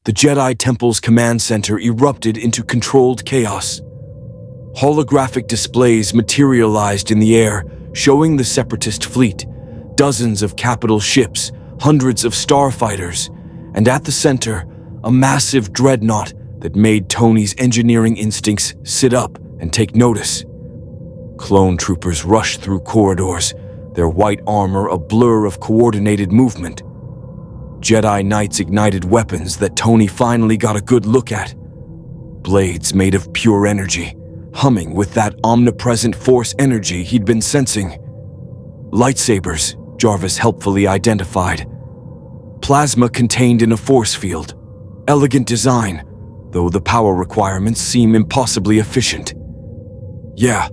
The Jedi Temple's command center erupted into controlled chaos. Holographic displays materialized in the air, showing the Separatist fleet, dozens of capital ships, hundreds of starfighters, and at the center, a massive dreadnought that made Tony's engineering instincts sit up and take notice. Clone troopers rushed through corridors, their white armor a blur of coordinated movement. Jedi Knights ignited weapons that Tony finally got a good look at. Blades made of pure energy, humming with that omnipresent force energy he'd been sensing. Lightsabers, Jarvis helpfully identified. Plasma contained in a force field. Elegant design, though the power requirements seem impossibly efficient. Yeah,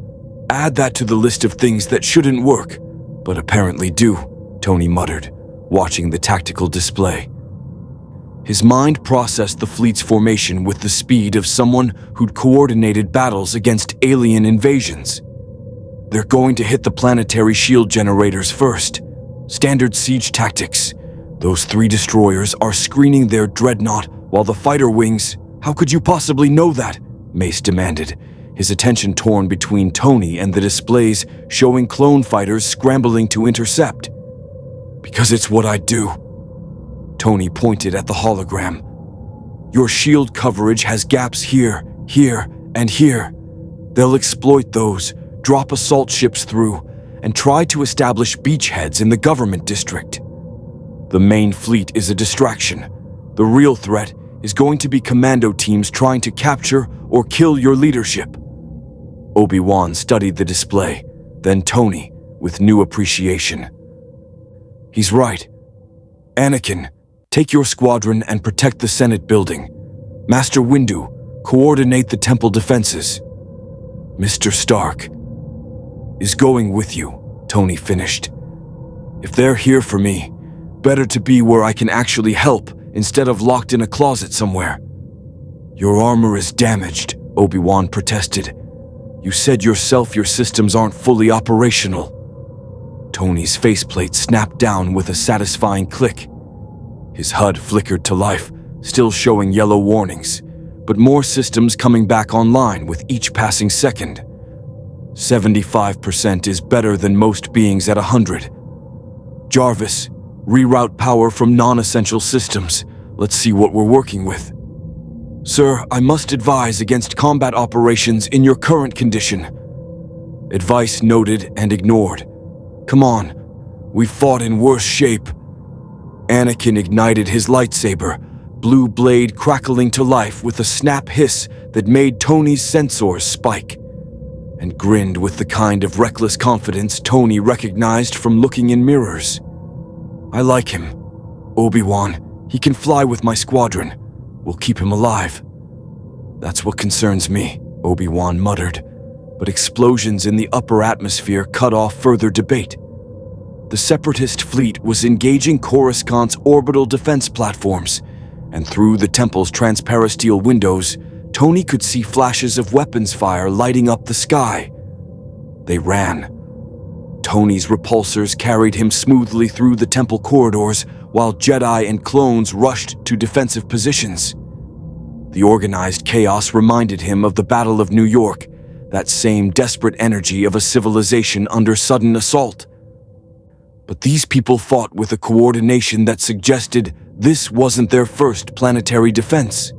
add that to the list of things that shouldn't work, but apparently do, Tony muttered, watching the tactical display. His mind processed the fleet's formation with the speed of someone who'd coordinated battles against alien invasions. They're going to hit the planetary shield generators first. Standard siege tactics. Those 3 destroyers are screening their dreadnought while the fighter wings— How could you possibly know that? Mace demanded, his attention torn between Tony and the displays showing clone fighters scrambling to intercept. Because it's what I do. Tony pointed at the hologram. Your shield coverage has gaps here, here, and here. They'll exploit those, drop assault ships through, and try to establish beachheads in the government district. The main fleet is a distraction. The real threat is going to be commando teams trying to capture or kill your leadership. Obi-Wan studied the display, then Tony, with new appreciation. He's right. Anakin, take your squadron and protect the Senate building. Master Windu, coordinate the temple defenses. Mr. Stark is going with you, Tony finished. If they're here for me, better to be where I can actually help instead of locked in a closet somewhere. Your armor is damaged, Obi-Wan protested. You said yourself your systems aren't fully operational. Tony's faceplate snapped down with a satisfying click. His HUD flickered to life, still showing yellow warnings, but more systems coming back online with each passing second. 75% is better than most beings at 100. Jarvis, reroute power from non-essential systems. Let's see what we're working with. Sir, I must advise against combat operations in your current condition. Advice noted and ignored. Come on, we've fought in worse shape. Anakin ignited his lightsaber, blue blade crackling to life with a snap hiss that made Tony's sensors spike, and grinned with the kind of reckless confidence Tony recognized from looking in mirrors. I like him. Obi-Wan, he can fly with my squadron. We'll keep him alive. That's what concerns me, Obi-Wan muttered, but explosions in the upper atmosphere cut off further debate. The Separatist fleet was engaging Coruscant's orbital defense platforms, and through the temple's transparasteel windows, Tony could see flashes of weapons fire lighting up the sky. They ran. Tony's repulsors carried him smoothly through the temple corridors, while Jedi and clones rushed to defensive positions. The organized chaos reminded him of the Battle of New York, that same desperate energy of a civilization under sudden assault. But these people fought with a coordination that suggested this wasn't their first planetary defense.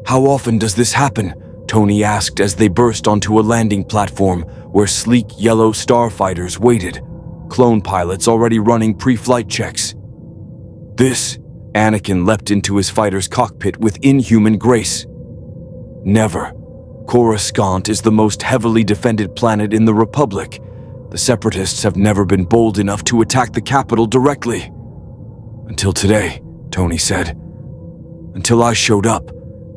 How often does this happen? Tony asked as they burst onto a landing platform where sleek yellow starfighters waited, clone pilots already running pre-flight checks. This, Anakin leapt into his fighter's cockpit with inhuman grace. Never. Coruscant is the most heavily defended planet in the Republic. The Separatists have never been bold enough to attack the capital directly. Until today, Tony said. Until I showed up.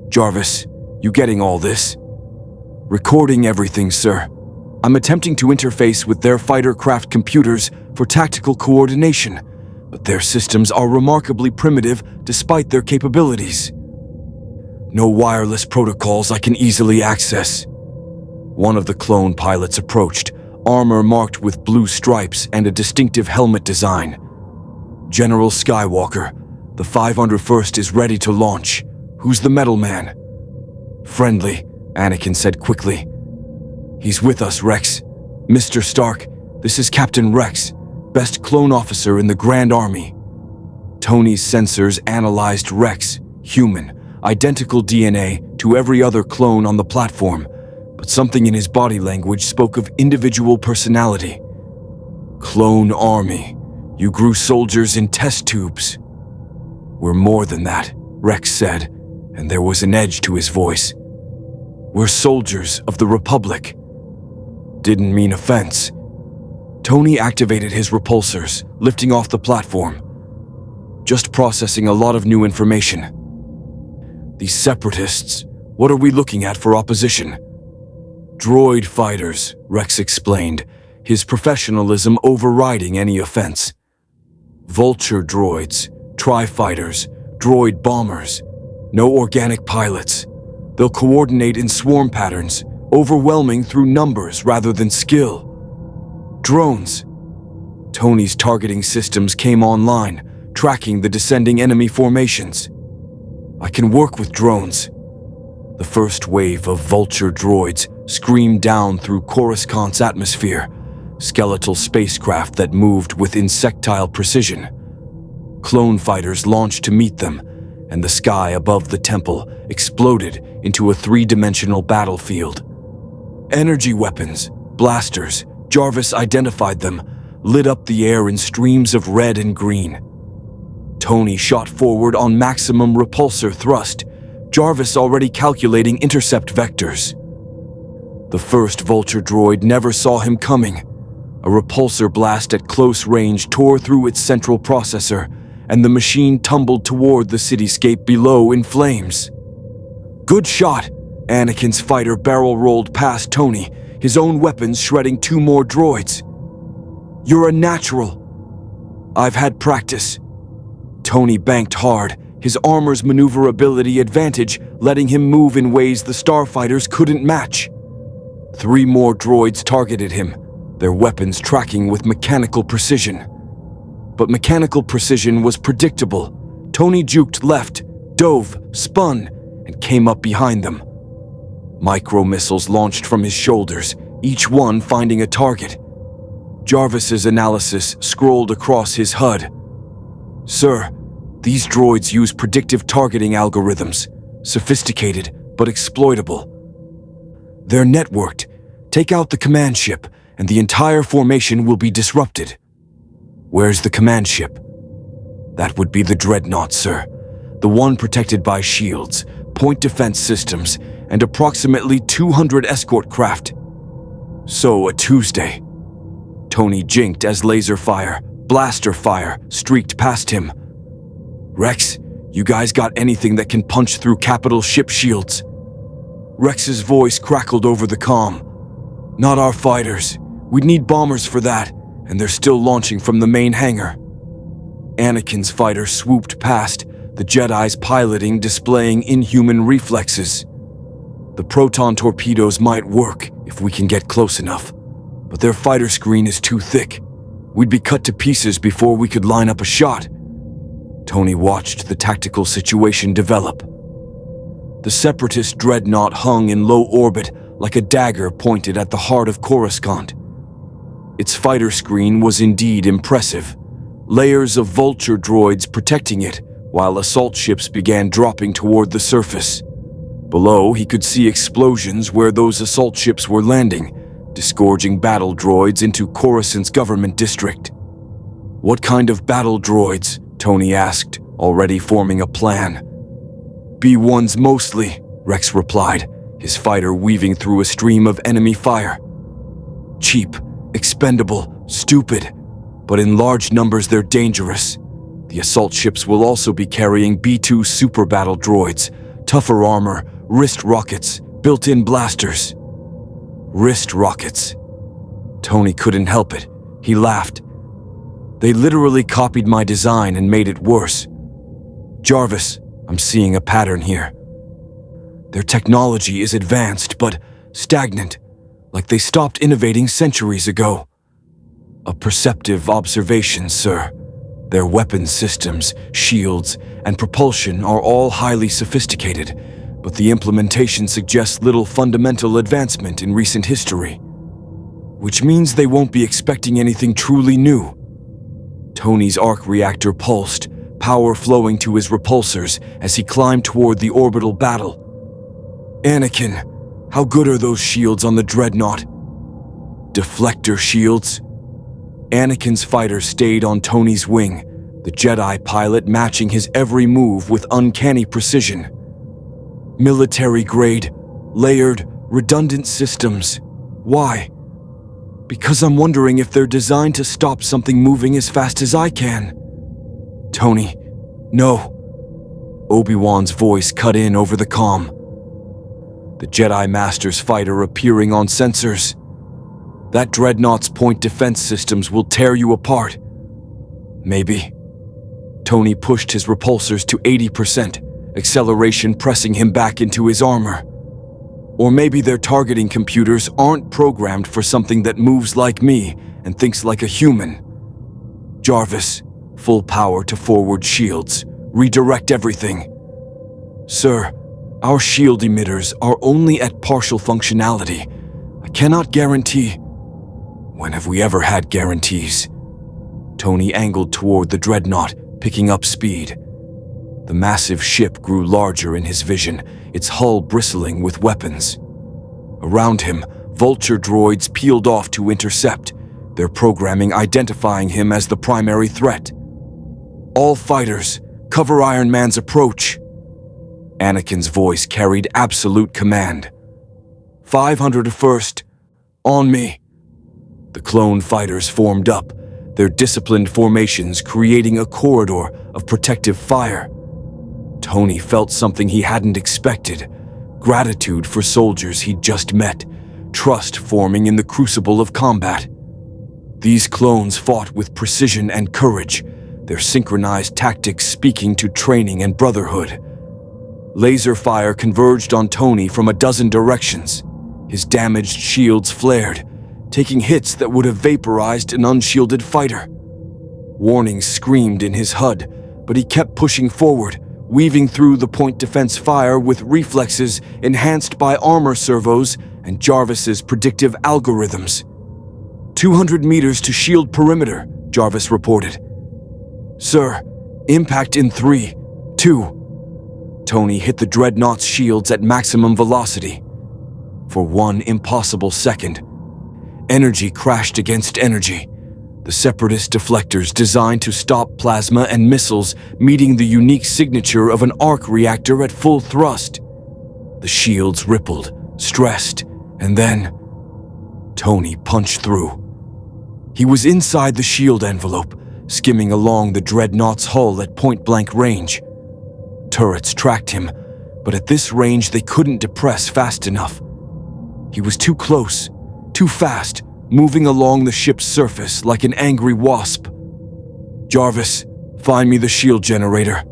Jarvis, you getting all this? Recording everything, sir. I'm attempting to interface with their fighter craft computers for tactical coordination, but their systems are remarkably primitive despite their capabilities. No wireless protocols I can easily access. One of the clone pilots approached, armor marked with blue stripes and a distinctive helmet design. General Skywalker, the 501st is ready to launch. Who's the metal man? Friendly, Anakin said quickly. He's with us, Rex. Mr. Stark, this is Captain Rex, best clone officer in the Grand Army. Tony's sensors analyzed Rex, human, identical DNA to every other clone on the platform, but something in his body language spoke of individual personality. Clone Army. You grew soldiers in test tubes. We're more than that, Rex said, and there was an edge to his voice. We're soldiers of the Republic. Didn't mean offense. Tony activated his repulsors, lifting off the platform. Just processing a lot of new information. These Separatists, what are we looking at for opposition? Droid fighters, Rex explained, his professionalism overriding any offense. Vulture droids, tri-fighters, droid bombers. No organic pilots. They'll coordinate in swarm patterns, overwhelming through numbers rather than skill. Drones. Tony's targeting systems came online, tracking the descending enemy formations. I can work with drones. The first wave of vulture droids screamed down through Coruscant's atmosphere, skeletal spacecraft that moved with insectile precision. Clone fighters launched to meet them, and the sky above the temple exploded into a three-dimensional battlefield. Energy weapons, blasters, Jarvis identified them, lit up the air in streams of red and green. Tony shot forward on maximum repulsor thrust, Jarvis already calculating intercept vectors. The first vulture droid never saw him coming. A repulsor blast at close range tore through its central processor, and the machine tumbled toward the cityscape below in flames. Good shot! Anakin's fighter barrel-rolled past Tony, his own weapons shredding two more droids. You're a natural. I've had practice. Tony banked hard, his armor's maneuverability advantage letting him move in ways the starfighters couldn't match. 3 more droids targeted him, their weapons tracking with mechanical precision. But mechanical precision was predictable. Tony juked left, dove, spun, and came up behind them. Micro-missiles launched from his shoulders, each one finding a target. Jarvis's analysis scrolled across his HUD. Sir, these droids use predictive targeting algorithms, sophisticated but exploitable. They're networked. Take out the command ship, and the entire formation will be disrupted. Where's the command ship? That would be the dreadnought, sir. The one protected by shields, point defense systems, and approximately 200 escort craft. So, a Tuesday. Tony jinked as laser fire, blaster fire, streaked past him. Rex, you guys got anything that can punch through capital ship shields? Rex's voice crackled over the comm. Not our fighters. We'd need bombers for that, and they're still launching from the main hangar. Anakin's fighter swooped past, the Jedi's piloting displaying inhuman reflexes. The proton torpedoes might work if we can get close enough, but their fighter screen is too thick. We'd be cut to pieces before we could line up a shot. Tony watched the tactical situation develop. The Separatist dreadnought hung in low orbit like a dagger pointed at the heart of Coruscant. Its fighter screen was indeed impressive, layers of vulture droids protecting it while assault ships began dropping toward the surface. Below, he could see explosions where those assault ships were landing, disgorging battle droids into Coruscant's government district. What kind of battle droids? Tony asked, already forming a plan. B-1s mostly, Rex replied, his fighter weaving through a stream of enemy fire. Cheap, expendable, stupid, but in large numbers they're dangerous. The assault ships will also be carrying B-2 super battle droids, tougher armor, wrist rockets, built-in blasters. Wrist rockets. Tony couldn't help it. He laughed. They literally copied my design and made it worse. Jarvis, I'm seeing a pattern here. Their technology is advanced, but stagnant, like they stopped innovating centuries ago. A perceptive observation, sir. Their weapon systems, shields, and propulsion are all highly sophisticated, but the implementation suggests little fundamental advancement in recent history, which means they won't be expecting anything truly new. Tony's arc reactor pulsed, power flowing to his repulsors as he climbed toward the orbital battle. Anakin, how good are those shields on the dreadnought? Deflector shields? Anakin's fighter stayed on Tony's wing, the Jedi pilot matching his every move with uncanny precision. Military-grade, layered, redundant systems. Why? Because I'm wondering if they're designed to stop something moving as fast as I can. Tony, no. Obi-Wan's voice cut in over the comm. The Jedi Master's fighter appearing on sensors. That dreadnought's point defense systems will tear you apart. Maybe. Tony pushed his repulsors to 80%, acceleration pressing him back into his armor. Or maybe their targeting computers aren't programmed for something that moves like me and thinks like a human. Jarvis, full power to forward shields. Redirect everything. Sir, our shield emitters are only at partial functionality. I cannot guarantee. When have we ever had guarantees? Tony angled toward the dreadnought, picking up speed. The massive ship grew larger in his vision, its hull bristling with weapons. Around him, vulture droids peeled off to intercept, their programming identifying him as the primary threat. All fighters, cover Iron Man's approach. Anakin's voice carried absolute command. 501st, on me. The clone fighters formed up, their disciplined formations creating a corridor of protective fire. Tony felt something he hadn't expected, gratitude for soldiers he'd just met, trust forming in the crucible of combat. These clones fought with precision and courage, their synchronized tactics speaking to training and brotherhood. Laser fire converged on Tony from a dozen directions. His damaged shields flared, taking hits that would have vaporized an unshielded fighter. Warnings screamed in his HUD, but he kept pushing forward, weaving through the point defense fire with reflexes enhanced by armor servos and Jarvis's predictive algorithms. 200 meters to shield perimeter, Jarvis reported. Sir, impact in 3, 2. Tony hit the dreadnought's shields at maximum velocity. For one impossible second, energy crashed against energy. The Separatist deflectors designed to stop plasma and missiles meeting the unique signature of an arc reactor at full thrust. The shields rippled, stressed, and then Tony punched through. He was inside the shield envelope, skimming along the dreadnought's hull at point-blank range. Turrets tracked him, but at this range they couldn't depress fast enough. He was too close, too fast, moving along the ship's surface like an angry wasp. Jarvis, find me the shield generator.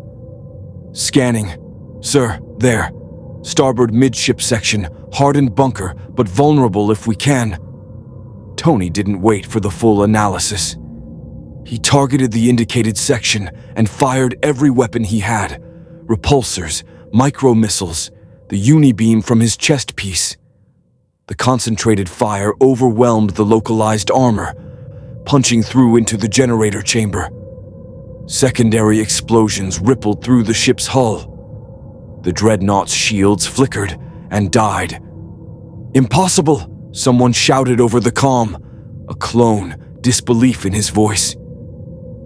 Scanning. Sir, there. Starboard midship section, hardened bunker, but vulnerable if we can. Tony didn't wait for the full analysis. He targeted the indicated section and fired every weapon he had. Repulsors, micro-missiles, the unibeam from his chest piece. The concentrated fire overwhelmed the localized armor, punching through into the generator chamber. Secondary explosions rippled through the ship's hull. The dreadnought's shields flickered and died. Impossible! Someone shouted over the comm. A clone, disbelief in his voice.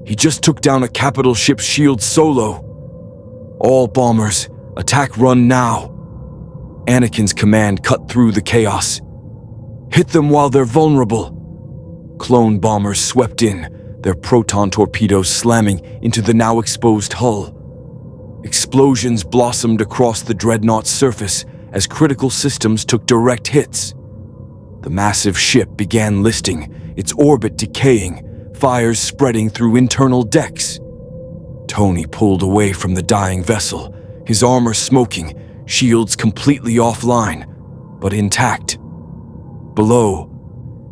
He just took down a capital ship's shield solo. All bombers, attack run now. Anakin's command cut through the chaos. Hit them while they're vulnerable. Clone bombers swept in, their proton torpedoes slamming into the now exposed hull. Explosions blossomed across the dreadnought's surface as critical systems took direct hits. The massive ship began listing, its orbit decaying, fires spreading through internal decks. Tony pulled away from the dying vessel, his armor smoking, shields completely offline, but intact. Below,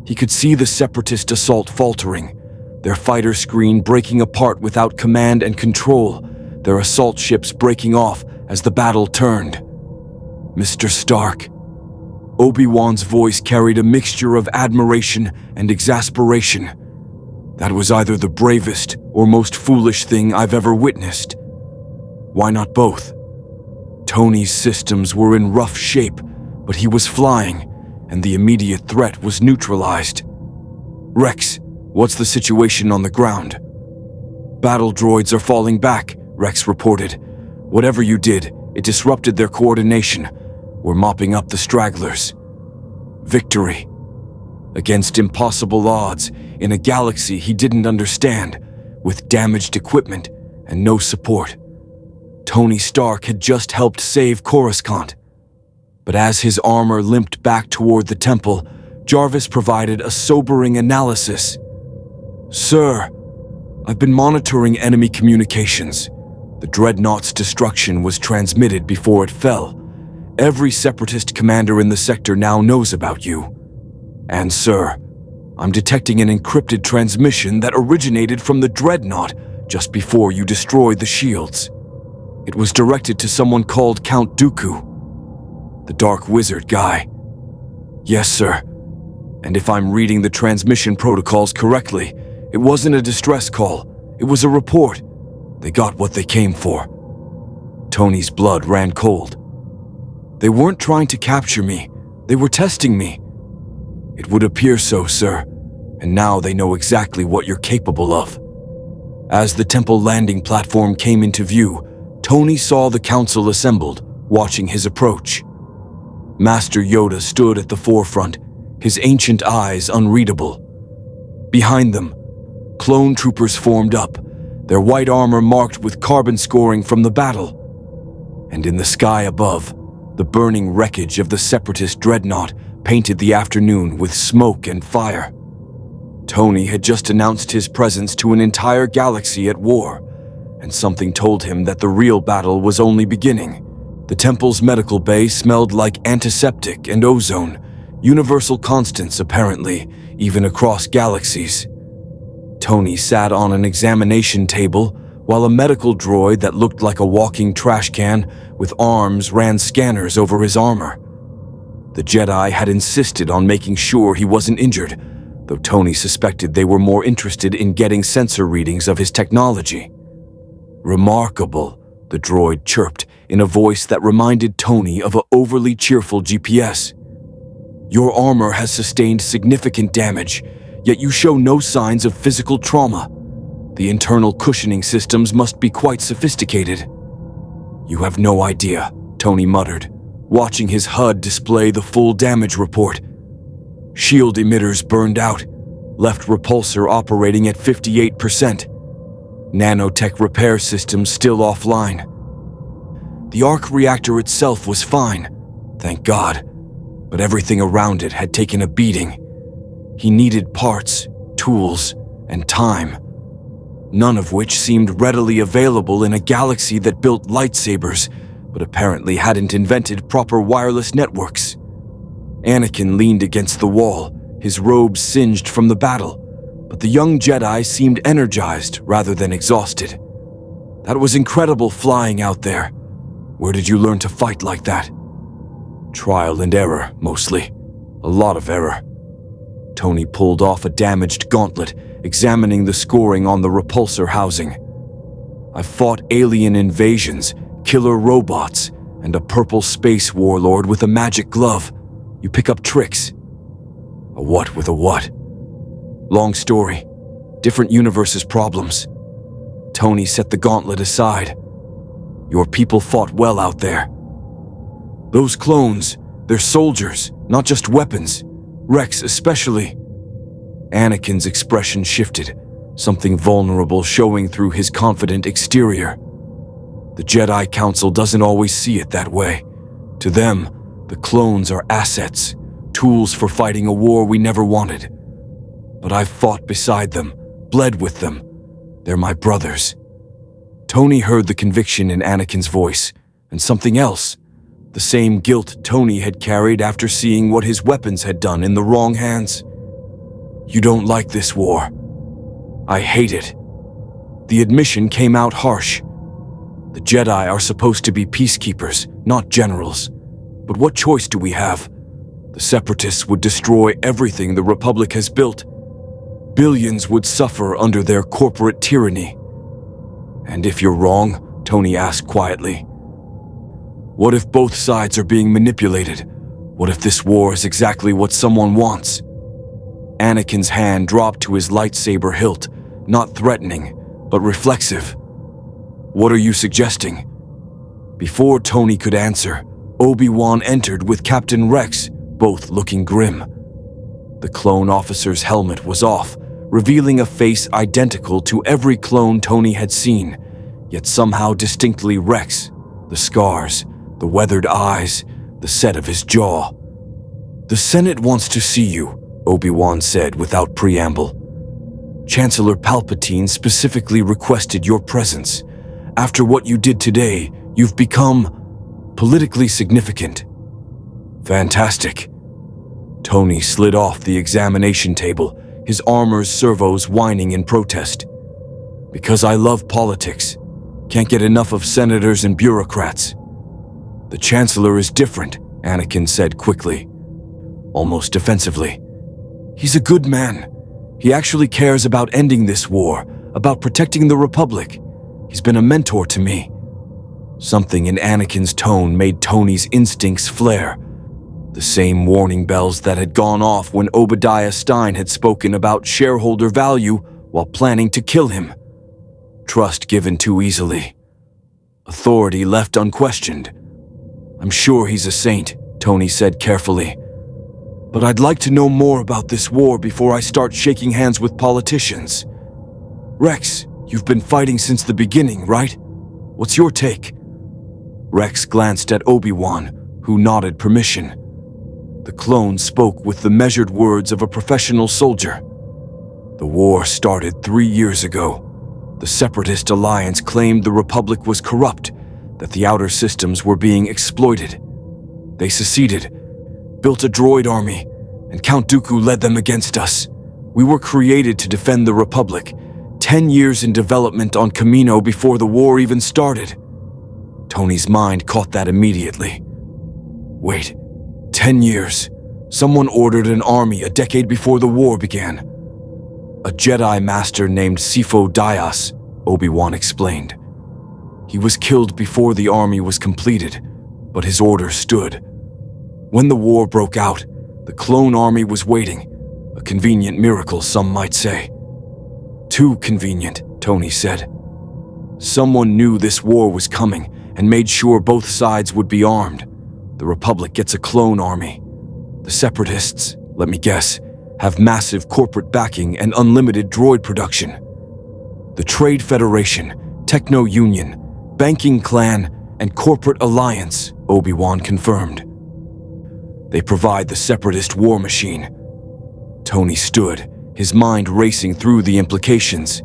he could see the Separatist assault faltering, their fighter screen breaking apart without command and control, their assault ships breaking off as the battle turned. Mr. Stark. Obi-Wan's voice carried a mixture of admiration and exasperation. That was either the bravest or most foolish thing I've ever witnessed. Why not both? Tony's systems were in rough shape, but he was flying, and the immediate threat was neutralized. Rex, what's the situation on the ground? Battle droids are falling back, Rex reported. Whatever you did, it disrupted their coordination. We're mopping up the stragglers. Victory. Against impossible odds, in a galaxy he didn't understand, with damaged equipment and no support. Tony Stark had just helped save Coruscant. But as his armor limped back toward the temple, Jarvis provided a sobering analysis. Sir, I've been monitoring enemy communications. The dreadnought's destruction was transmitted before it fell. Every Separatist commander in the sector now knows about you. And sir, I'm detecting an encrypted transmission that originated from the dreadnought just before you destroyed the shields. It was directed to someone called Count Dooku, the Dark Wizard guy. Yes, sir. And if I'm reading the transmission protocols correctly, it wasn't a distress call. It was a report. They got what they came for. Tony's blood ran cold. They weren't trying to capture me. They were testing me. It would appear so, sir. And now they know exactly what you're capable of. As the temple landing platform came into view, Tony saw the Council assembled, watching his approach. Master Yoda stood at the forefront, his ancient eyes unreadable. Behind them, clone troopers formed up, their white armor marked with carbon scoring from the battle. And in the sky above, the burning wreckage of the Separatist dreadnought painted the afternoon with smoke and fire. Tony had just announced his presence to an entire galaxy at war, and something told him that the real battle was only beginning. The temple's medical bay smelled like antiseptic and ozone, universal constants apparently, even across galaxies. Tony sat on an examination table while a medical droid that looked like a walking trash can with arms ran scanners over his armor. The Jedi had insisted on making sure he wasn't injured, though Tony suspected they were more interested in getting sensor readings of his technology. Remarkable, the droid chirped in a voice that reminded Tony of an overly cheerful GPS. Your armor has sustained significant damage, yet you show no signs of physical trauma. The internal cushioning systems must be quite sophisticated. You have no idea, Tony muttered, watching his HUD display the full damage report. Shield emitters burned out, left repulsor operating at 58%. Nanotech repair systems still offline. The arc reactor itself was fine, thank God, but everything around it had taken a beating. He needed parts, tools, and time, none of which seemed readily available in a galaxy that built lightsabers, but apparently hadn't invented proper wireless networks. Anakin leaned against the wall, his robes singed from the battle, but the young Jedi seemed energized rather than exhausted. That was incredible flying out there. Where did you learn to fight like that? Trial and error, mostly. A lot of error. Tony pulled off a damaged gauntlet, examining the scoring on the repulsor housing. I've fought alien invasions, killer robots, and a purple space warlord with a magic glove. You pick up tricks. A what with a what? Long story. Different universes' problems. Tony set the gauntlet aside. Your people fought well out there. Those clones, they're soldiers, not just weapons. Rex especially. Anakin's expression shifted, something vulnerable showing through his confident exterior. The Jedi Council doesn't always see it that way. To them, the clones are assets, tools for fighting a war we never wanted. But I've fought beside them, bled with them. They're my brothers. Tony heard the conviction in Anakin's voice, and something else. The same guilt Tony had carried after seeing what his weapons had done in the wrong hands. You don't like this war. I hate it. The admission came out harsh. The Jedi are supposed to be peacekeepers, not generals. But what choice do we have? The Separatists would destroy everything the Republic has built. Billions would suffer under their corporate tyranny. And if you're wrong, Tony asked quietly, what if both sides are being manipulated? What if this war is exactly what someone wants? Anakin's hand dropped to his lightsaber hilt, not threatening, but reflexive. What are you suggesting? Before Tony could answer, Obi-Wan entered with Captain Rex, both looking grim. The clone officer's helmet was off, revealing a face identical to every clone Tony had seen, yet somehow distinctly Rex, the scars, the weathered eyes, the set of his jaw. The Senate wants to see you, Obi-Wan said without preamble. Chancellor Palpatine specifically requested your presence. After what you did today, you've become politically significant. Fantastic. Tony slid off the examination table, his armor's servos whining in protest. Because I love politics. Can't get enough of senators and bureaucrats. The Chancellor is different, Anakin said quickly, almost defensively. He's a good man. He actually cares about ending this war, about protecting the Republic. He's been a mentor to me. Something in Anakin's tone made Tony's instincts flare. The same warning bells that had gone off when Obadiah Stine had spoken about shareholder value while planning to kill him. Trust given too easily. Authority left unquestioned. I'm sure he's a saint, Tony said carefully. But I'd like to know more about this war before I start shaking hands with politicians. Rex, you've been fighting since the beginning, right? What's your take? Rex glanced at Obi-Wan, who nodded permission. The clone spoke with the measured words of a professional soldier. The war started 3 years ago. The Separatist alliance claimed the Republic was corrupt, that the outer systems were being exploited. They seceded, built a droid army, and Count Dooku led them against us. We were created to defend the Republic, 10 years in development on Commando before the war even started. Tony's mind caught that immediately. Wait, 10 years. Someone ordered an army a decade before the war began. A Jedi master named Sifo Dyas, Obi-Wan explained. He was killed before the army was completed, but his order stood. When the war broke out, the clone army was waiting. A convenient miracle, some might say. Too convenient, Tony said. Someone knew this war was coming and made sure both sides would be armed. The Republic gets a clone army. The Separatists, let me guess, have massive corporate backing and unlimited droid production. The Trade Federation, Techno Union, Banking Clan, and Corporate Alliance, Obi-Wan confirmed. They provide the Separatist war machine. Tony stood, his mind racing through the implications.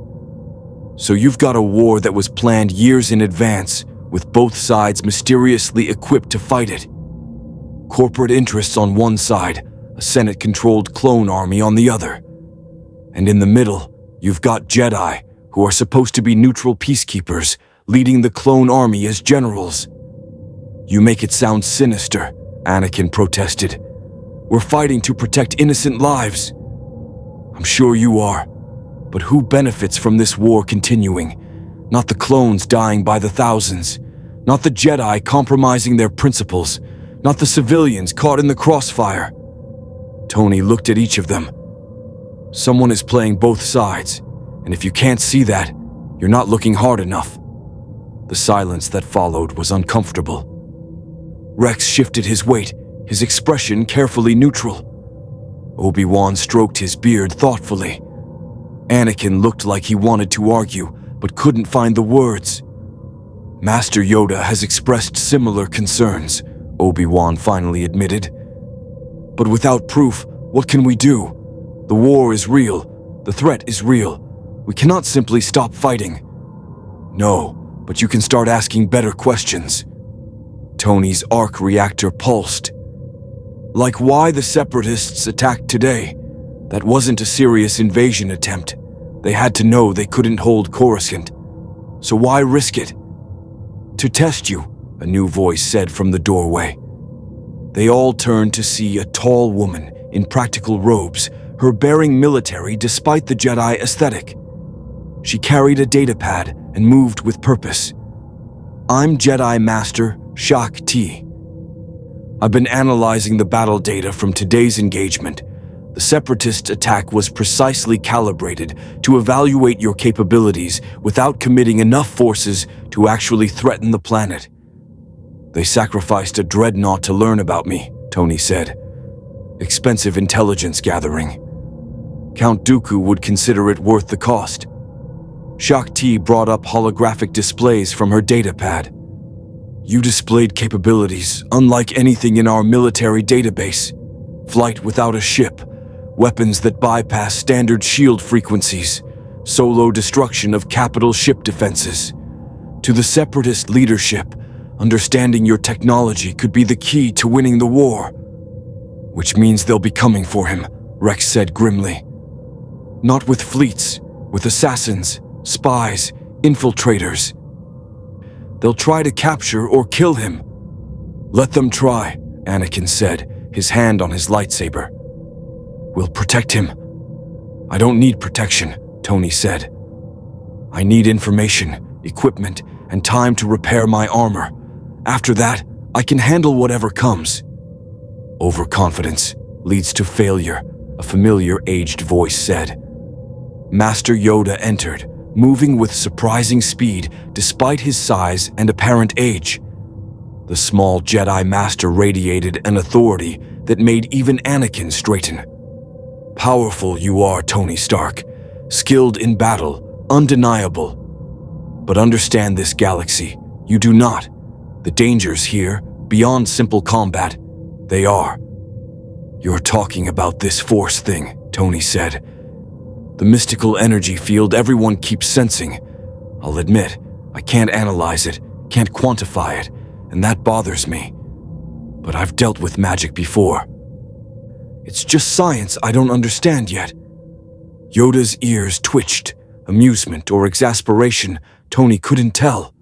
So you've got a war that was planned years in advance, with both sides mysteriously equipped to fight it. Corporate interests on one side, a Senate-controlled clone army on the other. And in the middle, you've got Jedi, who are supposed to be neutral peacekeepers, leading the clone army as generals. You make it sound sinister, Anakin protested. We're fighting to protect innocent lives. I'm sure you are, but who benefits from this war continuing? Not the clones dying by the thousands, not the Jedi compromising their principles, not the civilians caught in the crossfire. Tony looked at each of them. Someone is playing both sides, and if you can't see that, you're not looking hard enough. The silence that followed was uncomfortable. Rex shifted his weight, his expression carefully neutral. Obi-Wan stroked his beard thoughtfully. Anakin looked like he wanted to argue, but couldn't find the words. Master Yoda has expressed similar concerns, Obi-Wan finally admitted. But without proof, what can we do? The war is real. The threat is real. We cannot simply stop fighting. No, but you can start asking better questions. Tony's arc reactor pulsed. Like why the Separatists attacked today. That wasn't a serious invasion attempt. They had to know they couldn't hold Coruscant. So why risk it? To test you, a new voice said from the doorway. They all turned to see a tall woman in practical robes, her bearing military despite the Jedi aesthetic. She carried a datapad and moved with purpose. I'm Jedi Master Shak T. I've been analyzing the battle data from today's engagement. The Separatist attack was precisely calibrated to evaluate your capabilities without committing enough forces to actually threaten the planet. They sacrificed a dreadnought to learn about me, Tony said. Expensive intelligence gathering. Count Dooku would consider it worth the cost. Shak T brought up holographic displays from her datapad. You displayed capabilities unlike anything in our military database. Flight without a ship, weapons that bypass standard shield frequencies, solo destruction of capital ship defenses. To the Separatist leadership, understanding your technology could be the key to winning the war. Which means they'll be coming for him, Rex said grimly. Not with fleets, with assassins, spies, infiltrators. They'll try to capture or kill him. Let them try, Anakin said, his hand on his lightsaber. We'll protect him. I don't need protection, Tony said. I need information, equipment, and time to repair my armor. After that, I can handle whatever comes. Overconfidence leads to failure, a familiar aged voice said. Master Yoda entered, moving with surprising speed despite his size and apparent age. The small Jedi Master radiated an authority that made even Anakin straighten. Powerful you are, Tony Stark, skilled in battle, undeniable. But understand this galaxy, you do not. The dangers here, beyond simple combat, they are. You're talking about this Force thing, Tony said. The mystical energy field everyone keeps sensing. I'll admit, I can't analyze it, can't quantify it, and that bothers me. But I've dealt with magic before. It's just science I don't understand yet. Yoda's ears twitched, amusement or exasperation, Tony couldn't tell.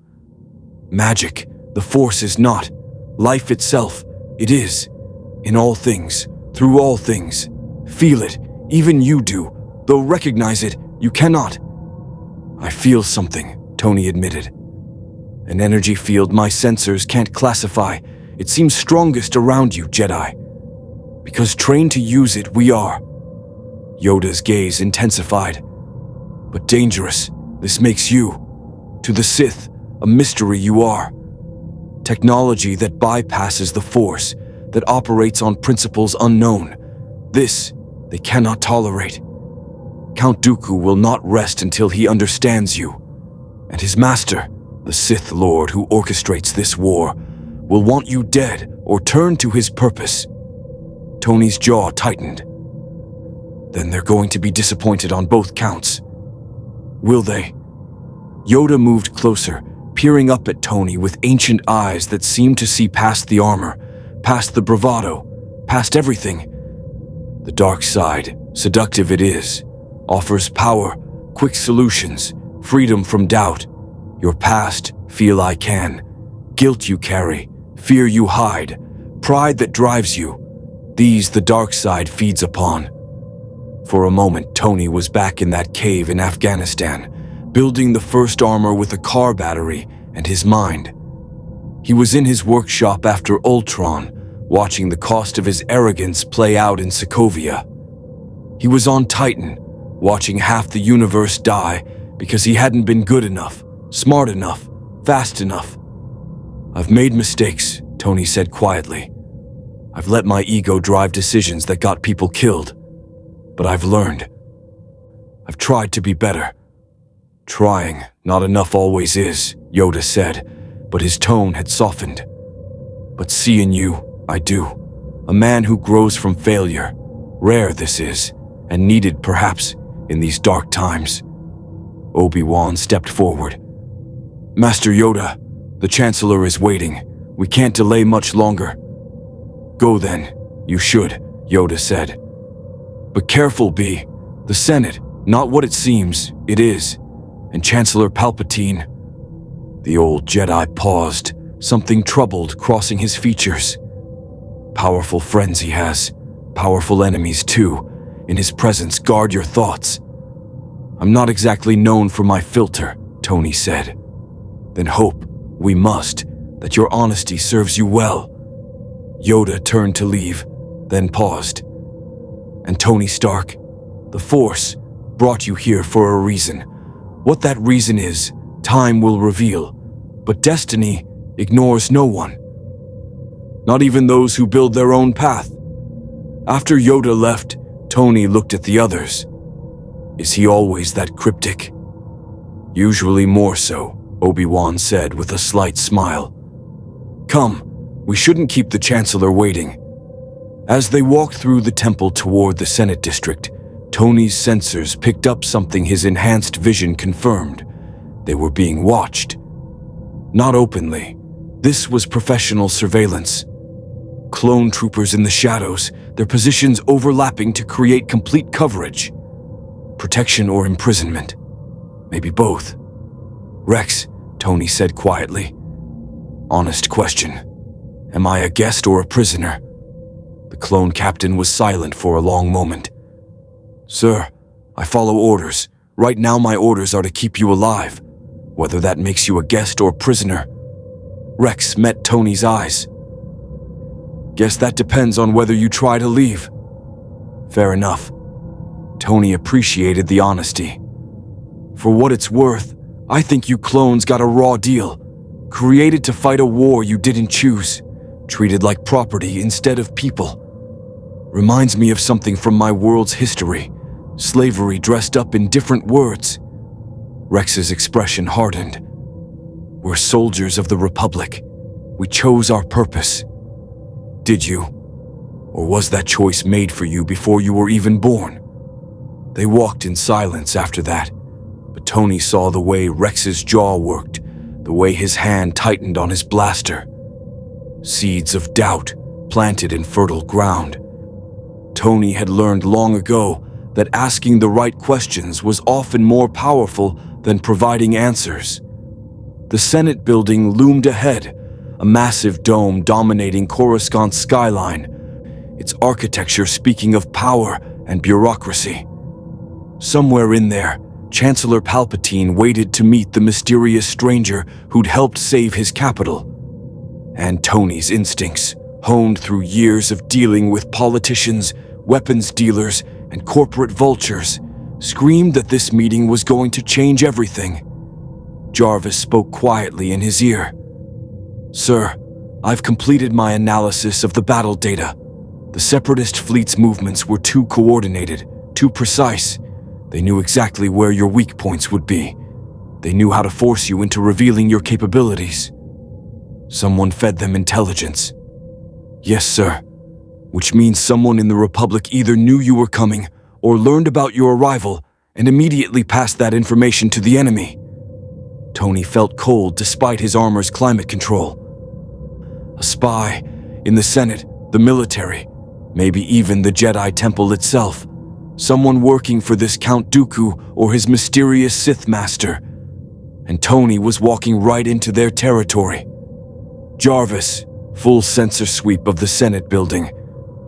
Magic, the Force is not. Life itself, it is. In all things, through all things. Feel it, even you do. Though recognize it, you cannot. I feel something, Tony admitted. An energy field my sensors can't classify. It seems strongest around you, Jedi. Because trained to use it, we are. Yoda's gaze intensified. But dangerous, this makes you. To the Sith, a mystery you are. Technology that bypasses the Force, that operates on principles unknown. This, they cannot tolerate. Count Dooku will not rest until he understands you. And his master, the Sith Lord who orchestrates this war, will want you dead or turn to his purpose. Tony's jaw tightened. Then they're going to be disappointed on both counts. Will they? Yoda moved closer, peering up at Tony with ancient eyes that seemed to see past the armor, past the bravado, past everything. The dark side, seductive it is, offers power, quick solutions, freedom from doubt. Your past, feel I can. Guilt you carry, fear you hide, pride that drives you. These the dark side feeds upon. For a moment, Tony was back in that cave in Afghanistan, building the first armor with a car battery and his mind. He was in his workshop after Ultron, watching the cost of his arrogance play out in Sokovia. He was on Titan, watching half the universe die because he hadn't been good enough, smart enough, fast enough. I've made mistakes, Tony said quietly. I've let my ego drive decisions that got people killed. But I've learned. I've tried to be better. Trying, not enough always is, Yoda said, but his tone had softened. But seeing you, I do. A man who grows from failure. Rare this is, and needed perhaps, in these dark times. Obi-Wan stepped forward. Master Yoda, the Chancellor is waiting. We can't delay much longer. Go then, you should, Yoda said. But careful, B. The Senate, Not what it seems, it is. And Chancellor Palpatine... The old Jedi paused, something troubled crossing his features. Powerful friends he has, powerful enemies too. In his presence, guard your thoughts. I'm not exactly known for my filter, Tony said. Then hope, we must, that your honesty serves you well. Yoda turned to leave, then paused. And Tony Stark, the Force brought you here for a reason. What that reason is, time will reveal. But destiny ignores no one. Not even those who build their own path. After Yoda left, Tony looked at the others. Is he always that cryptic? Usually more so, Obi-Wan said with a slight smile. Come, we shouldn't keep the Chancellor waiting. As they walked through the temple toward the Senate district, Tony's sensors picked up something his enhanced vision confirmed. They were being watched. Not openly. This was professional surveillance. Clone troopers in the shadows, their positions overlapping to create complete coverage. Protection or imprisonment. Maybe both. Rex, Tony said quietly. Honest question. Am I a guest or a prisoner? The clone captain was silent for a long moment. Sir, I follow orders. Right now my orders are to keep you alive. Whether that makes you a guest or prisoner. Rex met Tony's eyes. Guess that depends on whether you try to leave. Fair enough. Tony appreciated the honesty. For what it's worth, I think you clones got a raw deal. Created to fight a war you didn't choose. Treated like property instead of people. Reminds me of something from my world's history. Slavery dressed up in different words. Rex's expression hardened. We're soldiers of the Republic. We chose our purpose. Did you? Or was that choice made for you before you were even born? They walked in silence after that, but Tony saw the way Rex's jaw worked, the way his hand tightened on his blaster. Seeds of doubt planted in fertile ground. Tony had learned long ago that asking the right questions was often more powerful than providing answers. The Senate building loomed ahead, a massive dome dominating Coruscant's skyline, its architecture speaking of power and bureaucracy. Somewhere in there, Chancellor Palpatine waited to meet the mysterious stranger who'd helped save his capital. And Tony's instincts, honed through years of dealing with politicians, weapons dealers, and corporate vultures, screamed that this meeting was going to change everything. Jarvis spoke quietly in his ear. Sir, I've completed my analysis of the battle data. The Separatist fleet's movements were too coordinated, too precise. They knew exactly where your weak points would be. They knew how to force you into revealing your capabilities. Someone fed them intelligence. Yes, sir. Which means someone in the Republic either knew you were coming or learned about your arrival and immediately passed that information to the enemy. Tony felt cold despite his armor's climate control. A spy in the Senate, the military, maybe even the Jedi Temple itself. Someone working for this Count Dooku or his mysterious Sith master. And Tony was walking right into their territory. Jarvis, full sensor sweep of the Senate building.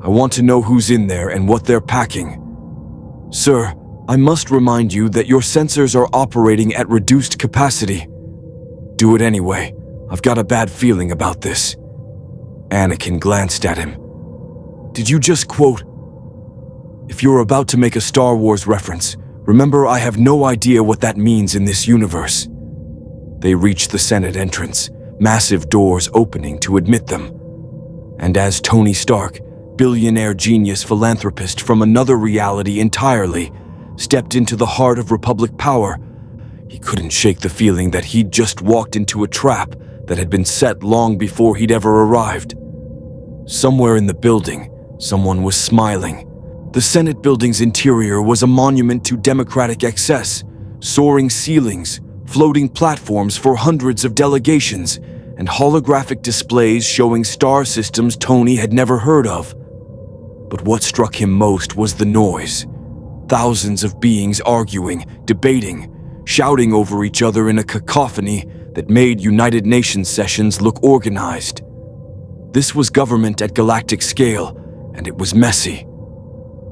I want to know who's in there and what they're packing. Sir, I must remind you that your sensors are operating at reduced capacity. Do it anyway. I've got a bad feeling about this. Anakin glanced at him. Did you just quote? If you're about to make a Star Wars reference, remember I have no idea what that means in this universe. They reached the Senate entrance, massive doors opening to admit them. And as Tony Stark, billionaire genius philanthropist from another reality entirely, stepped into the heart of Republic power, he couldn't shake the feeling that he'd just walked into a trap that had been set long before he'd ever arrived. Somewhere in the building, someone was smiling. The Senate building's interior was a monument to democratic excess, soaring ceilings, floating platforms for hundreds of delegations, and holographic displays showing star systems Tony had never heard of. But what struck him most was the noise. Thousands of beings arguing, debating, shouting over each other in a cacophony that made United Nations sessions look organized. This was government at galactic scale, and it was messy.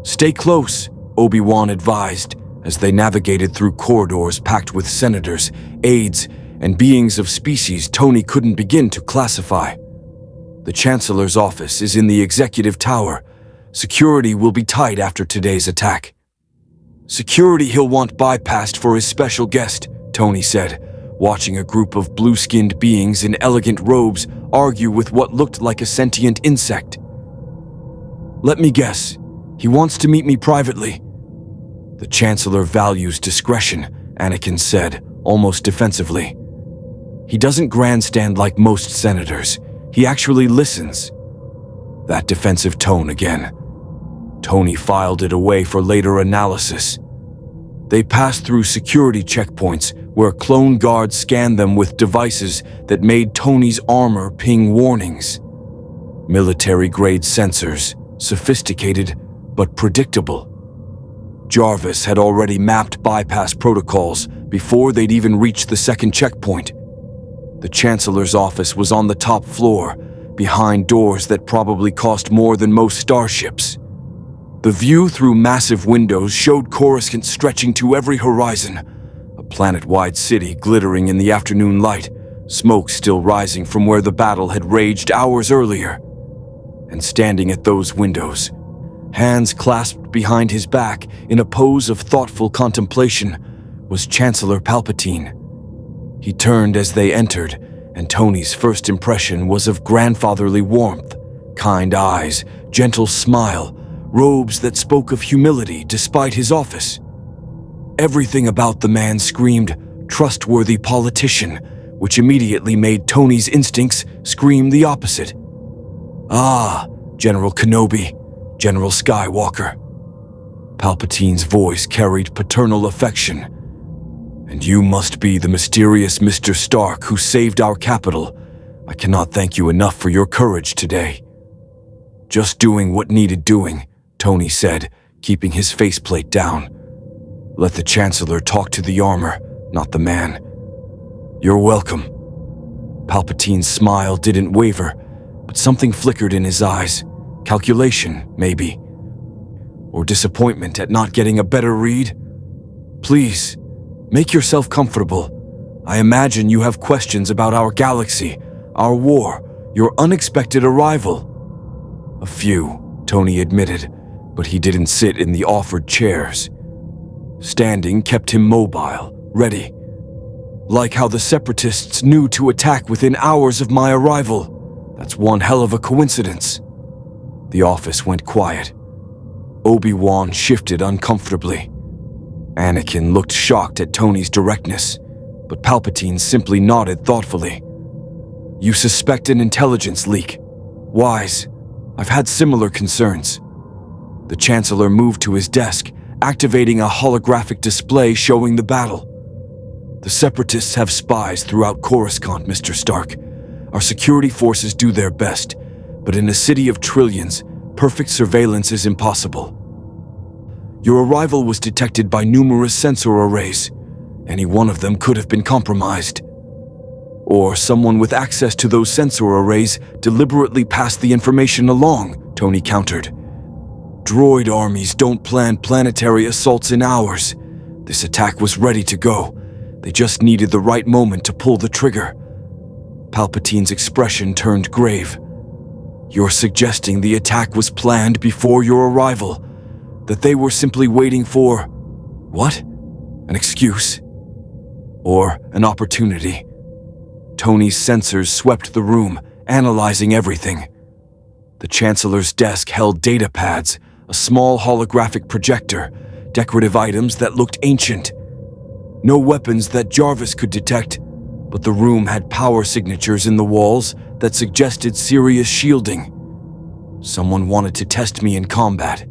"Stay close," Obi-Wan advised, as they navigated through corridors packed with senators, aides, and beings of species Tony couldn't begin to classify. "The Chancellor's office is in the executive tower. Security will be tight after today's attack." "Security he'll want bypassed for his special guest," Tony said, watching a group of blue-skinned beings in elegant robes argue with what looked like a sentient insect. "Let me guess. He wants to meet me privately." "The Chancellor values discretion," Anakin said, almost defensively. "He doesn't grandstand like most senators. He actually listens." That defensive tone again. Tony filed it away for later analysis. They passed through security checkpoints where clone guards scanned them with devices that made Tony's armor ping warnings. Military-grade sensors, sophisticated but predictable. Jarvis had already mapped bypass protocols before they'd even reached the second checkpoint. The Chancellor's office was on the top floor, behind doors that probably cost more than most starships. The view through massive windows showed Coruscant stretching to every horizon, a planet-wide city glittering in the afternoon light, smoke still rising from where the battle had raged hours earlier. And standing at those windows, hands clasped behind his back in a pose of thoughtful contemplation, was Chancellor Palpatine. He turned as they entered, and Tony's first impression was of grandfatherly warmth, kind eyes, gentle smile, robes that spoke of humility despite his office. Everything about the man screamed, trustworthy politician, which immediately made Tony's instincts scream the opposite. "Ah, General Kenobi, General Skywalker." Palpatine's voice carried paternal affection. "And you must be the mysterious Mr. Stark who saved our capital. I cannot thank you enough for your courage today." "Just doing what needed doing," Tony said, keeping his faceplate down. "Let the Chancellor talk to the armor, not the man." "You're welcome." Palpatine's smile didn't waver, but something flickered in his eyes. Calculation, maybe. Or disappointment at not getting a better read. "Please, make yourself comfortable. I imagine you have questions about our galaxy, our war, your unexpected arrival." "A few," Tony admitted, but he didn't sit in the offered chairs. Standing kept him mobile, ready. "Like how the Separatists knew to attack within hours of my arrival. That's one hell of a coincidence." The office went quiet. Obi-Wan shifted uncomfortably. Anakin looked shocked at Tony's directness, but Palpatine simply nodded thoughtfully. "You suspect an intelligence leak. Wise. I've had similar concerns." The Chancellor moved to his desk, activating a holographic display showing the battle. "The Separatists have spies throughout Coruscant, Mr. Stark. Our security forces do their best, but in a city of trillions, perfect surveillance is impossible. Your arrival was detected by numerous sensor arrays. Any one of them could have been compromised. Or someone with access to those sensor arrays deliberately passed the information along," Tony countered. "Droid armies don't plan planetary assaults in hours. This attack was ready to go. They just needed the right moment to pull the trigger." Palpatine's expression turned grave. "You're suggesting the attack was planned before your arrival? That they were simply waiting for... what? An excuse? Or an opportunity?" Tony's sensors swept the room, analyzing everything. The Chancellor's desk held data pads, a small holographic projector, decorative items that looked ancient. No weapons that Jarvis could detect, but the room had power signatures in the walls that suggested serious shielding. Someone wanted to test me in combat.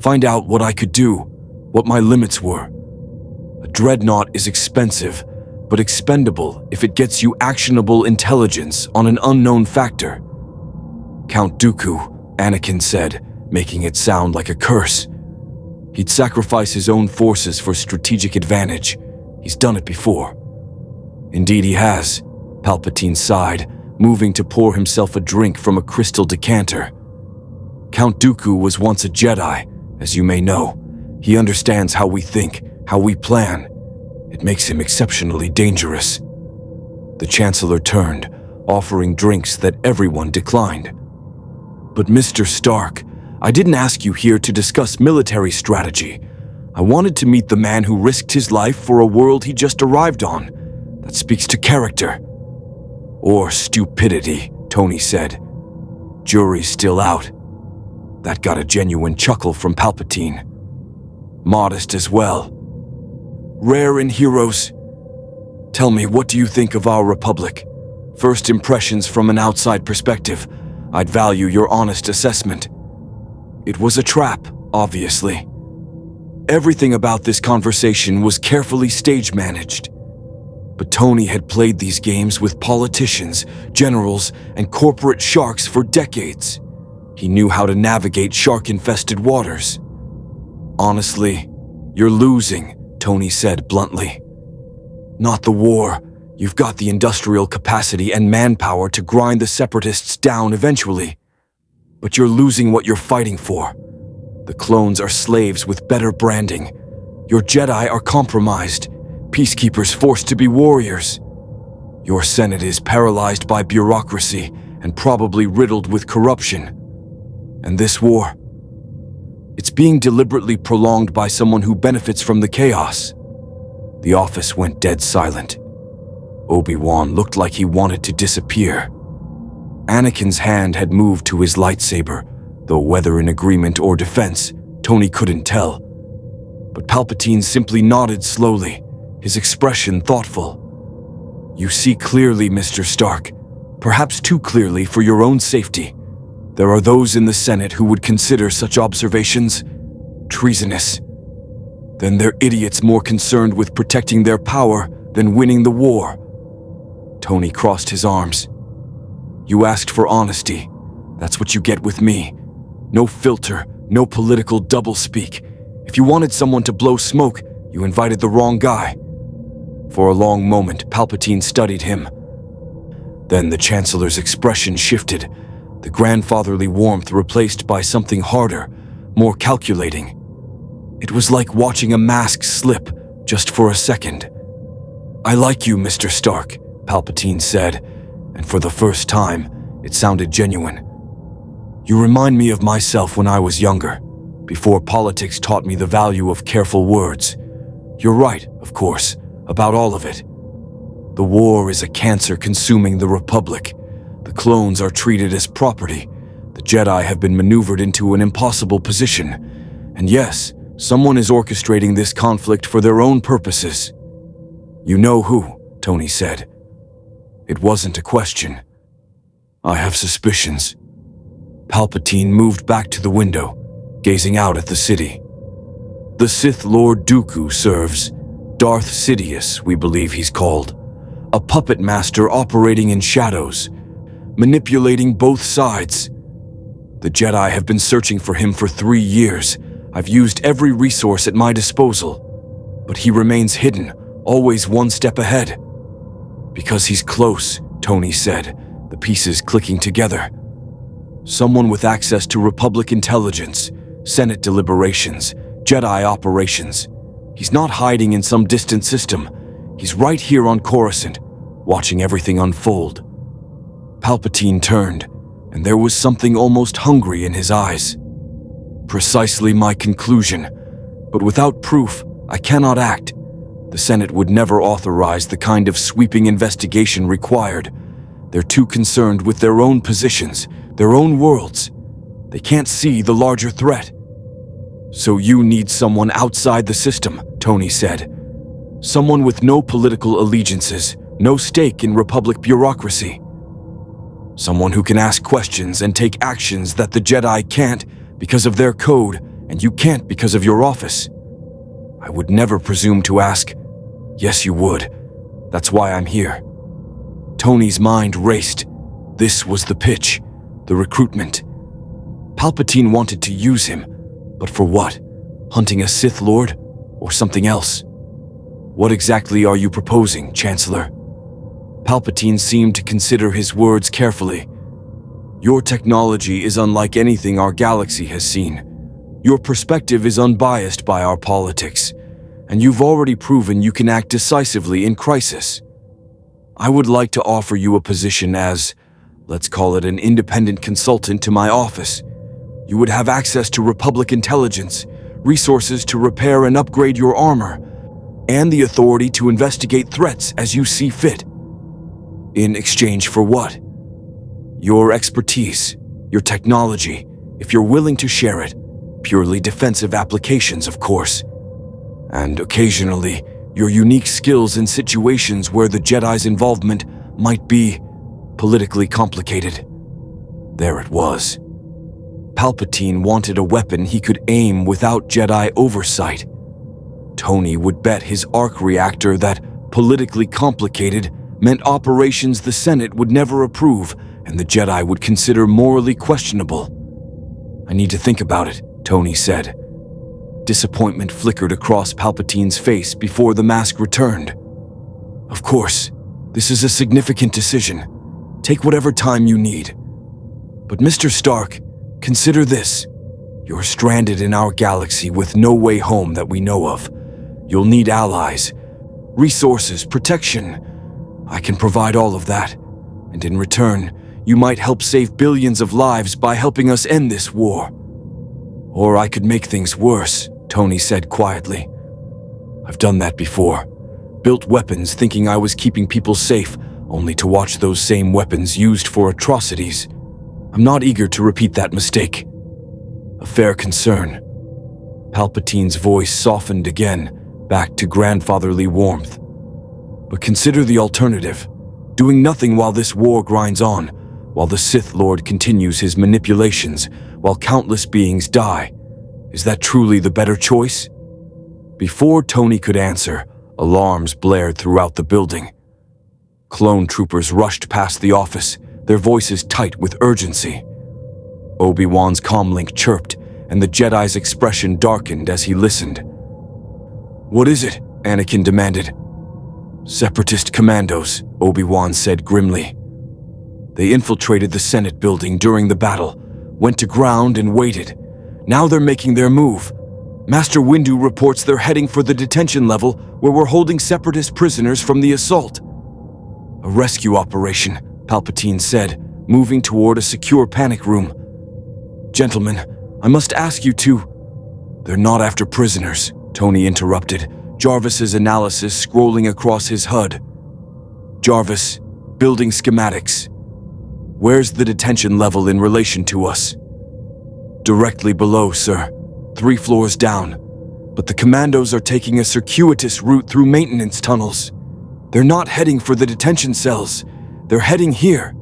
Find out what I could do, what my limits were. A dreadnought is expensive, but expendable if it gets you actionable intelligence on an unknown factor. "Count Dooku," Anakin said, making it sound like a curse. He'd sacrifice his own forces for strategic advantage. He's done it before. Indeed he has, Palpatine sighed, moving to pour himself a drink from a crystal decanter. Count Dooku was once a Jedi, as you may know. He understands how we think, how we plan. It makes him exceptionally dangerous. The Chancellor turned, offering drinks that everyone declined. But Mr. Stark, I didn't ask you here to discuss military strategy. I wanted to meet the man who risked his life for a world he just arrived on. That speaks to character. Or stupidity, Tony said. Jury's still out. That got a genuine chuckle from Palpatine. Modest as well. Rare in heroes. Tell me, what do you think of our Republic? First impressions from an outside perspective. I'd value your honest assessment. It was a trap, obviously. Everything about this conversation was carefully stage-managed. But Tony had played these games with politicians, generals, and corporate sharks for decades. He knew how to navigate shark-infested waters. Honestly, you're losing, Tony said bluntly. Not the war. You've got the industrial capacity and manpower to grind the Separatists down eventually. But you're losing what you're fighting for. The clones are slaves with better branding. Your Jedi are compromised. Peacekeepers forced to be warriors. Your Senate is paralyzed by bureaucracy and probably riddled with corruption. And this war, it's being deliberately prolonged by someone who benefits from the chaos. The office went dead silent. Obi-Wan looked like he wanted to disappear. Anakin's hand had moved to his lightsaber, though whether in agreement or defense, Tony couldn't tell. But Palpatine simply nodded slowly, his expression thoughtful. You see clearly, Mr. Stark, perhaps too clearly for your own safety. There are those in the Senate who would consider such observations treasonous. Then they're idiots more concerned with protecting their power than winning the war. Tony crossed his arms. You asked for honesty. That's what you get with me. No filter, no political doublespeak. If you wanted someone to blow smoke, you invited the wrong guy. For a long moment, Palpatine studied him. Then the Chancellor's expression shifted, the grandfatherly warmth replaced by something harder, more calculating. It was like watching a mask slip, just for a second. I like you, Mr. Stark, Palpatine said, and for the first time, it sounded genuine. You remind me of myself when I was younger, before politics taught me the value of careful words. You're right, of course, about all of it. The war is a cancer consuming the Republic. The clones are treated as property. The Jedi have been maneuvered into an impossible position. And yes, someone is orchestrating this conflict for their own purposes. You know who, Tony said. It wasn't a question. I have suspicions. Palpatine moved back to the window, gazing out at the city. The Sith Lord Dooku serves, Darth Sidious, we believe he's called, a puppet master operating in shadows, manipulating both sides. The Jedi have been searching for him for 3 years. I've used every resource at my disposal, but he remains hidden, always one step ahead. Because he's close, Tony said, the pieces clicking together. Someone with access to Republic intelligence, Senate deliberations, Jedi operations. He's not hiding in some distant system. He's right here on Coruscant, watching everything unfold. Palpatine turned, and there was something almost hungry in his eyes. Precisely my conclusion, but without proof, I cannot act. The Senate would never authorize the kind of sweeping investigation required. They're too concerned with their own positions, their own worlds. They can't see the larger threat. So you need someone outside the system, Tony said. Someone with no political allegiances, no stake in Republic bureaucracy. Someone who can ask questions and take actions that the Jedi can't because of their code, and you can't because of your office. I would never presume to ask. Yes, you would. That's why I'm here. Tony's mind raced. This was the pitch, the recruitment. Palpatine wanted to use him, but for what? Hunting a Sith Lord? Or something else? What exactly are you proposing, Chancellor? Palpatine seemed to consider his words carefully. Your technology is unlike anything our galaxy has seen. Your perspective is unbiased by our politics, and you've already proven you can act decisively in crisis. I would like to offer you a position as, let's call it an independent consultant to my office. You would have access to Republic intelligence, resources to repair and upgrade your armor, and the authority to investigate threats as you see fit. In exchange for what? Your expertise, your technology, if you're willing to share it. Purely defensive applications, of course. And occasionally, your unique skills in situations where the Jedi's involvement might be politically complicated. There it was. Palpatine wanted a weapon he could aim without Jedi oversight. Tony would bet his arc reactor that politically complicated meant operations the Senate would never approve and the Jedi would consider morally questionable. I need to think about it, Tony said. Disappointment flickered across Palpatine's face before the mask returned. Of course, this is a significant decision. Take whatever time you need. But Mr. Stark, consider this. You're stranded in our galaxy with no way home that we know of. You'll need allies, resources, protection. I can provide all of that. And in return, you might help save billions of lives by helping us end this war. Or I could make things worse, Tony said quietly. I've done that before. Built weapons thinking I was keeping people safe, only to watch those same weapons used for atrocities. I'm not eager to repeat that mistake. A fair concern. Palpatine's voice softened again, back to grandfatherly warmth. But consider the alternative. Doing nothing while this war grinds on, while the Sith Lord continues his manipulations, while countless beings die. Is that truly the better choice? Before Tony could answer, alarms blared throughout the building. Clone troopers rushed past the office, their voices tight with urgency. Obi-Wan's comlink chirped, and the Jedi's expression darkened as he listened. What is it? Anakin demanded. Separatist commandos, Obi-Wan said grimly. They infiltrated the Senate building during the battle, went to ground and waited. Now they're making their move. Master Windu reports they're heading for the detention level where we're holding Separatist prisoners from the assault. A rescue operation, Palpatine said, moving toward a secure panic room. Gentlemen, I must ask you to... They're not after prisoners, Tony interrupted, Jarvis's analysis scrolling across his HUD. Jarvis, building schematics. Where's the detention level in relation to us? Directly below, sir. 3 floors down. But the commandos are taking a circuitous route through maintenance tunnels. They're not heading for the detention cells. They're heading here.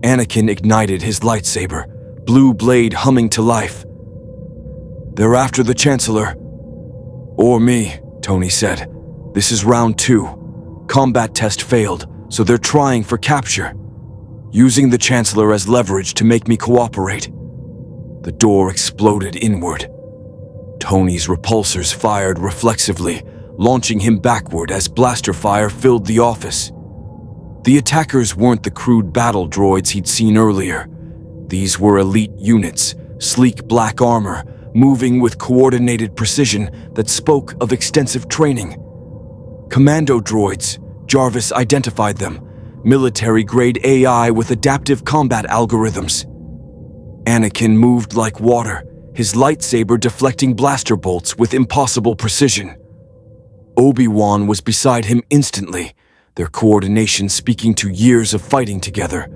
Anakin ignited his lightsaber, blue blade humming to life. They're after the Chancellor. Or me, Tony said. This is round 2. Combat test failed, so they're trying for capture. Using the Chancellor as leverage to make me cooperate. The door exploded inward. Tony's repulsors fired reflexively, launching him backward as blaster fire filled the office. The attackers weren't the crude battle droids he'd seen earlier. These were elite units, sleek black armor, moving with coordinated precision that spoke of extensive training. Commando droids, Jarvis identified them, military-grade AI with adaptive combat algorithms. Anakin moved like water, his lightsaber deflecting blaster bolts with impossible precision. Obi-Wan was beside him instantly, their coordination speaking to years of fighting together.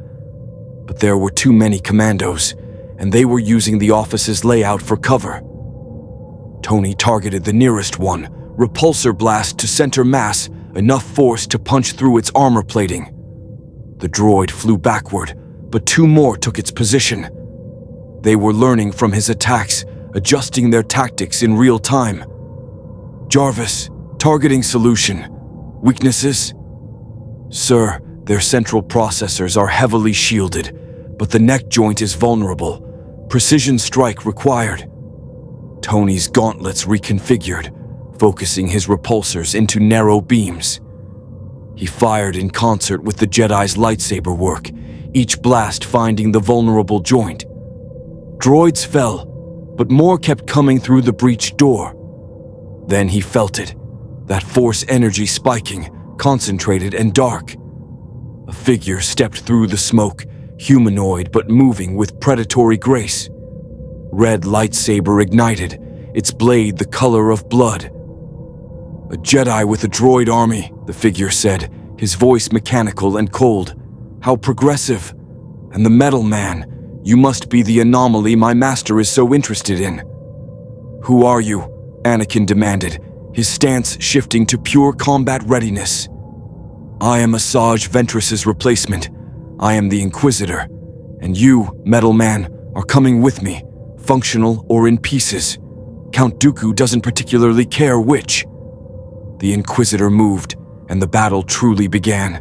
But there were too many commandos, and they were using the office's layout for cover. Tony targeted the nearest one, repulsor blast to center mass, enough force to punch through its armor plating. The droid flew backward, but 2 more took its position. They were learning from his attacks, adjusting their tactics in real time. Jarvis, targeting solution. Weaknesses? Sir, their central processors are heavily shielded, but the neck joint is vulnerable. Precision strike required. Tony's gauntlets reconfigured, focusing his repulsors into narrow beams. He fired in concert with the Jedi's lightsaber work, each blast finding the vulnerable joint. Droids fell, but more kept coming through the breached door. Then he felt it, that force energy spiking, concentrated and dark. A figure stepped through the smoke, humanoid but moving with predatory grace. Red lightsaber ignited, its blade the color of blood. "A Jedi with a droid army," the figure said, his voice mechanical and cold. "How progressive. And the metal man, you must be the anomaly my master is so interested in." "Who are you?" Anakin demanded, his stance shifting to pure combat readiness. "I am Asajj Ventress's replacement. I am the Inquisitor. And you, metal man, are coming with me, functional or in pieces. Count Dooku doesn't particularly care which." The Inquisitor moved, and the battle truly began.